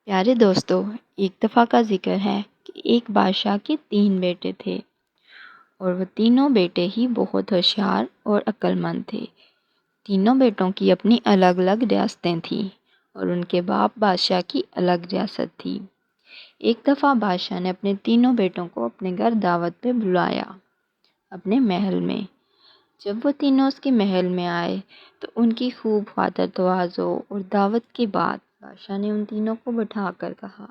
پیارے دوستو، ایک دفعہ کا ذکر ہے کہ ایک بادشاہ کے 3 بیٹے تھے اور وہ تینوں بیٹے ہی بہت ہوشیار اور عقل مند تھے۔ تینوں بیٹوں کی اپنی الگ الگ ریاستیں تھیں اور ان کے باپ بادشاہ کی الگ ریاست تھی۔ ایک دفعہ بادشاہ نے اپنے تینوں بیٹوں کو اپنے گھر دعوت پہ بلایا، اپنے محل میں۔ جب وہ تینوں اس کے محل میں آئے تو ان کی خوب خاطر تواضع اور دعوت کے بعد بادشاہ نے ان تینوں کو بٹھا کر کہا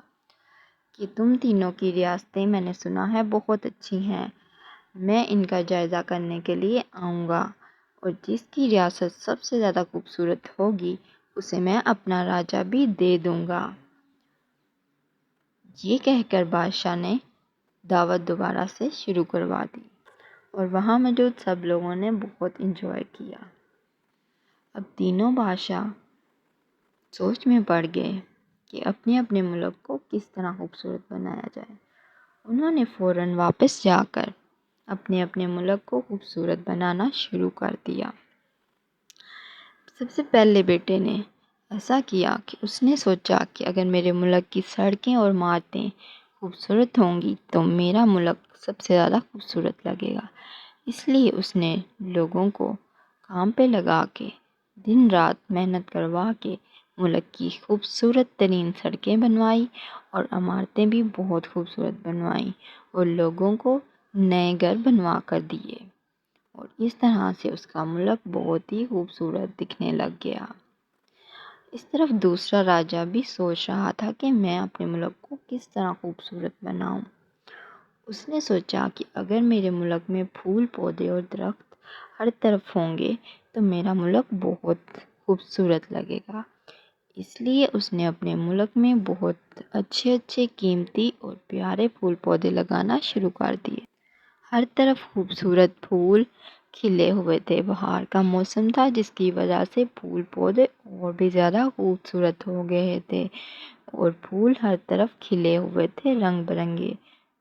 کہ تم تینوں کی ریاستیں میں نے سنا ہے بہت اچھی ہیں، میں ان کا جائزہ کرنے کے لیے آؤں گا اور جس کی ریاست سب سے زیادہ خوبصورت ہوگی اسے میں اپنا راجہ بھی دے دوں گا۔ یہ کہہ کر بادشاہ نے دعوت دوبارہ سے شروع کروا دی اور وہاں موجود سب لوگوں نے بہت انجوائے کیا۔ اب تینوں بادشاہ سوچ میں پڑ گئے کہ اپنے اپنے ملک کو کس طرح خوبصورت بنایا جائے۔ انہوں نے فوراً واپس جا کر اپنے اپنے ملک کو خوبصورت بنانا شروع کر دیا۔ سب سے پہلے بیٹے نے ایسا کیا کہ اس نے سوچا کہ اگر میرے ملک کی سڑکیں اور عمارتیں خوبصورت ہوں گی تو میرا ملک سب سے زیادہ خوبصورت لگے گا۔ اس لیے اس نے لوگوں کو کام پہ لگا کے دن رات محنت کروا کے ملک کی خوبصورت ترین سڑکیں بنوائی اور عمارتیں بھی بہت خوبصورت بنوائیں اور لوگوں کو نئے گھر بنوا کر دیے اور اس طرح سے اس کا ملک بہت ہی خوبصورت دکھنے لگ گیا۔ اس طرف دوسرا راجہ بھی سوچ رہا تھا کہ میں اپنے ملک کو کس طرح خوبصورت بناؤں۔ اس نے سوچا کہ اگر میرے ملک میں پھول پودے اور درخت ہر طرف ہوں گے تو میرا ملک بہت خوبصورت لگے گا۔ اس لیے اس نے اپنے ملک میں بہت اچھے اچھے قیمتی اور پیارے پھول پودے لگانا شروع کر دیے۔ ہر طرف خوبصورت پھول کھلے ہوئے تھے۔ بہار کا موسم تھا جس کی وجہ سے پھول پودے اور بھی زیادہ خوبصورت ہو گئے تھے اور پھول ہر طرف کھلے ہوئے تھے رنگ برنگے،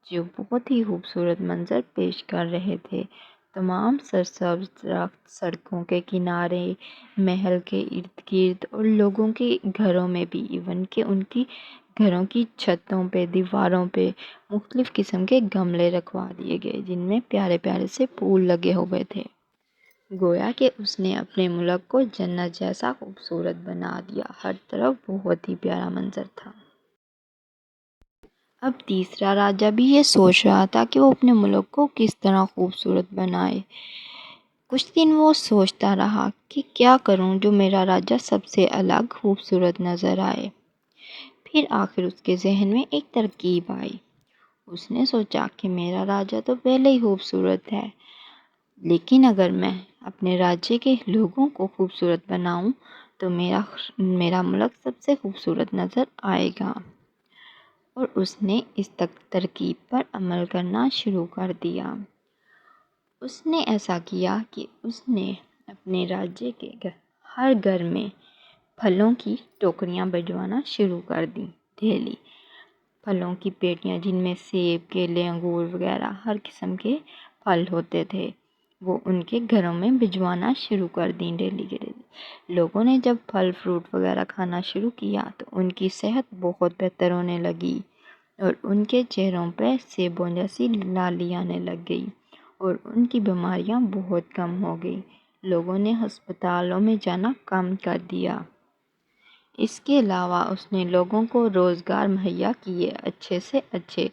جو بہت ہی خوبصورت منظر پیش کر رہے تھے۔ تمام سرسبز درخت سڑکوں کے کنارے، محل کے ارد گرد اور لوگوں کے گھروں میں بھی، ایون کہ ان کی گھروں کی چھتوں پہ، دیواروں پہ مختلف قسم کے گملے رکھوا دیے گئے جن میں پیارے پیارے سے پھول لگے ہوئے تھے۔ گویا کہ اس نے اپنے ملک کو جنت جیسا خوبصورت بنا دیا۔ ہر طرف بہت ہی پیارا منظر تھا۔ اب تیسرا راجہ بھی یہ سوچ رہا تھا کہ وہ اپنے ملک کو کس طرح خوبصورت بنائے۔ کچھ دن وہ سوچتا رہا کہ کیا کروں جو میرا راجہ سب سے الگ خوبصورت نظر آئے۔ پھر آخر اس کے ذہن میں ایک ترکیب آئی۔ اس نے سوچا کہ میرا راجہ تو پہلے ہی خوبصورت ہے، لیکن اگر میں اپنے راجے کے لوگوں کو خوبصورت بناؤں تو میرا ملک سب سے خوبصورت نظر آئے گا۔ اور اس نے اس ترکیب پر عمل کرنا شروع کر دیا۔ اس نے ایسا کیا کہ اس نے اپنے راجے کے ہر گھر میں پھلوں کی ٹوکریاں بھجوانا شروع کر دی۔ ڈیلی پھلوں کی پیٹیاں جن میں سیب، کیلے، انگور وغیرہ ہر قسم کے پھل ہوتے تھے وہ ان کے گھروں میں بھجوانا شروع کر دیں ڈیلی کے ڈیلی۔ لوگوں نے جب پھل فروٹ وغیرہ کھانا شروع کیا تو ان کی صحت بہت بہتر ہونے لگی اور ان کے چہروں پہ سیبوں جیسی لالی آنے لگ گئی اور ان کی بیماریاں بہت کم ہو گئی۔ لوگوں نے ہسپتالوں میں جانا کم کر دیا۔ اس کے علاوہ اس نے لوگوں کو روزگار مہیا کیے اچھے سے اچھے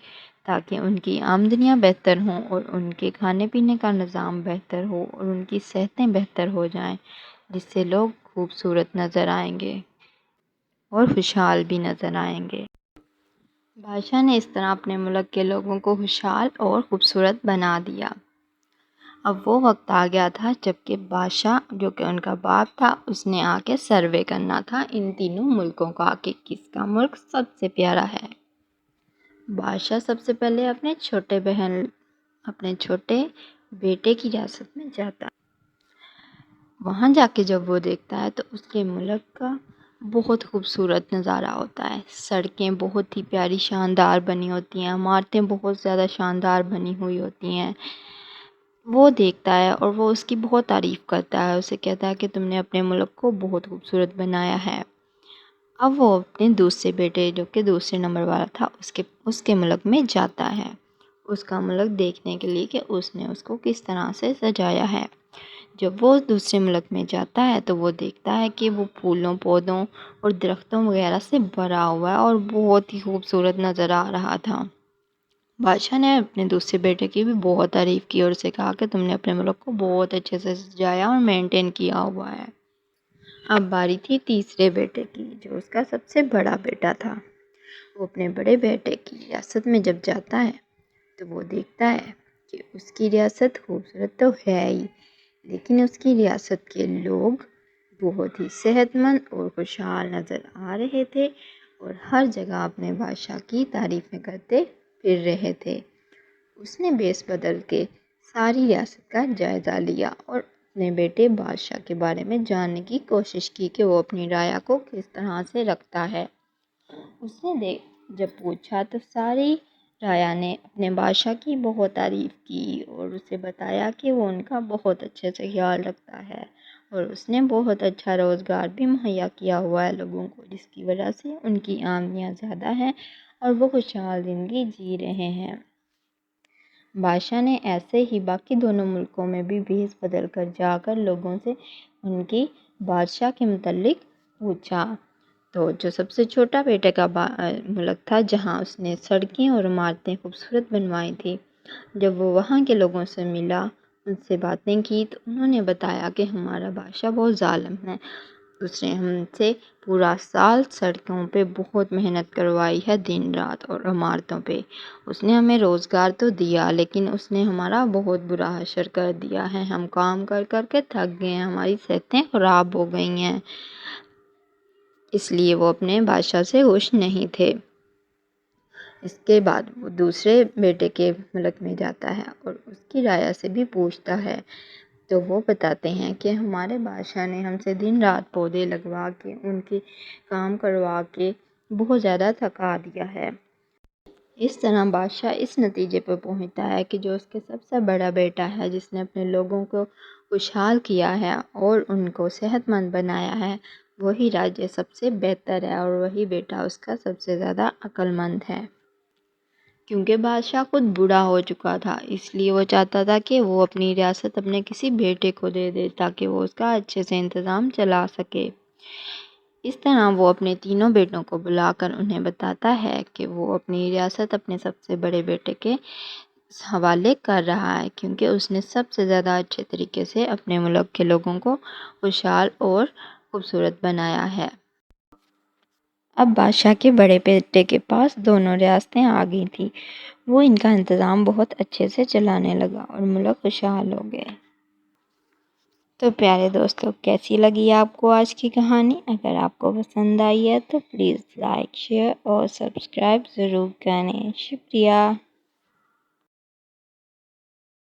تاکہ ان کی آمدنیاں بہتر ہوں اور ان کے کھانے پینے کا نظام بہتر ہو اور ان کی صحتیں بہتر ہو جائیں، جس سے لوگ خوبصورت نظر آئیں گے اور خوشحال بھی نظر آئیں گے۔ بادشاہ نے اس طرح اپنے ملک کے لوگوں کو خوشحال اور خوبصورت بنا دیا۔ اب وہ وقت آ گیا تھا جب کہ بادشاہ جو کہ ان کا باپ تھا اس نے آ کے سروے کرنا تھا ان تینوں ملکوں کا کہ کس کا ملک سب سے پیارا ہے۔ بادشاہ سب سے پہلے اپنے چھوٹے بیٹے کی ریاست میں جاتا ہے۔ وہاں جا کے جب وہ دیکھتا ہے تو اس کے ملک کا بہت خوبصورت نظارہ ہوتا ہے۔ سڑکیں بہت ہی پیاری شاندار بنی ہوتی ہیں، عمارتیں بہت زیادہ شاندار بنی ہوئی ہوتی ہیں۔ وہ دیکھتا ہے اور وہ اس کی بہت تعریف کرتا ہے، اسے کہتا ہے کہ تم نے اپنے ملک کو بہت خوبصورت بنایا ہے۔ اب وہ اپنے دوسرے بیٹے جو کہ دوسرے نمبر والا تھا اس کے ملک میں جاتا ہے، اس کا ملک دیکھنے کے لیے کہ اس نے اس کو کس طرح سے سجایا ہے۔ جب وہ دوسرے ملک میں جاتا ہے تو وہ دیکھتا ہے کہ وہ پھولوں پودوں اور درختوں وغیرہ سے بھرا ہوا ہے اور بہت ہی خوبصورت نظر آ رہا تھا۔ بادشاہ نے اپنے دوسرے بیٹے کی بھی بہت تعریف کی اور اسے کہا کہ تم نے اپنے ملک کو بہت اچھے سے سجایا اور مینٹین کیا ہوا ہے۔ اب باری تھی تیسرے بیٹے کی جو اس کا سب سے بڑا بیٹا تھا۔ وہ اپنے بڑے بیٹے کی ریاست میں جب جاتا ہے تو وہ دیکھتا ہے کہ اس کی ریاست خوبصورت تو ہے ہی، لیکن اس کی ریاست کے لوگ بہت ہی صحت مند اور خوشحال نظر آ رہے تھے اور ہر جگہ اپنے بادشاہ کی تعریفیں کرتے پھر رہے تھے۔ اس نے بیس بدل کے ساری ریاست کا جائزہ لیا اور اپنے بیٹے بادشاہ کے بارے میں جاننے کی کوشش کی کہ وہ اپنی رعایا کو کس طرح سے رکھتا ہے۔ اس نے جب پوچھا تو ساری رعایا نے اپنے بادشاہ کی بہت تعریف کی اور اسے بتایا کہ وہ ان کا بہت اچھے سے خیال رکھتا ہے اور اس نے بہت اچھا روزگار بھی مہیا کیا ہوا ہے لوگوں کو، جس کی وجہ سے ان کی آمدنیاں زیادہ ہیں اور وہ خوشحال زندگی جی رہے ہیں۔ بادشاہ نے ایسے ہی باقی دونوں ملکوں میں بھی بھیس بدل کر جا کر لوگوں سے ان کی بادشاہ کے متعلق پوچھا۔ تو جو سب سے چھوٹا بیٹے کا ملک تھا جہاں اس نے سڑکیں اور عمارتیں خوبصورت بنوائی تھی، جب وہ وہاں کے لوگوں سے ملا، ان سے باتیں کی تو انہوں نے بتایا کہ ہمارا بادشاہ بہت ظالم ہے، اس نے ہم سے پورا سال سڑکوں پہ بہت محنت کروائی ہے، دن رات، اور عمارتوں پہ اس نے ہمیں روزگار تو دیا لیکن اس نے ہمارا بہت برا حشر کر دیا ہے، ہم کام کر کر کے تھک گئے ہیں، ہماری صحتیں خراب ہو گئی ہیں۔ اس لیے وہ اپنے بادشاہ سے خوش نہیں تھے۔ اس کے بعد وہ دوسرے بیٹے کے ملک میں جاتا ہے اور اس کی رعایا سے بھی پوچھتا ہے تو وہ بتاتے ہیں کہ ہمارے بادشاہ نے ہم سے دن رات پودے لگوا کے ان کے کام کروا کے بہت زیادہ تھکا دیا ہے۔ اس طرح بادشاہ اس نتیجے پر پہنچتا ہے کہ جو اس کے سب سے بڑا بیٹا ہے، جس نے اپنے لوگوں کو خوشحال کیا ہے اور ان کو صحت مند بنایا ہے، وہی راجا سب سے بہتر ہے اور وہی بیٹا اس کا سب سے زیادہ عقل مند ہے۔ کیونکہ بادشاہ خود بوڑھا ہو چکا تھا، اس لیے وہ چاہتا تھا کہ وہ اپنی ریاست اپنے کسی بیٹے کو دے دے تاکہ وہ اس کا اچھے سے انتظام چلا سکے۔ اس طرح وہ اپنے تینوں بیٹوں کو بلا کر انہیں بتاتا ہے کہ وہ اپنی ریاست اپنے سب سے بڑے بیٹے کے حوالے کر رہا ہے کیونکہ اس نے سب سے زیادہ اچھے طریقے سے اپنے ملک کے لوگوں کو خوشحال اور خوبصورت بنایا ہے۔ اب بادشاہ کے بڑے بیٹے کے پاس دونوں ریاستیں آ گئی تھیں، وہ ان کا انتظام بہت اچھے سے چلانے لگا اور ملک خوشحال ہو گئے۔ تو پیارے دوستو، کیسی لگی آپ کو آج کی کہانی؟ اگر آپ کو پسند آئی ہے تو پلیز لائک، شیئر اور سبسکرائب ضرور کریں۔ شکریہ۔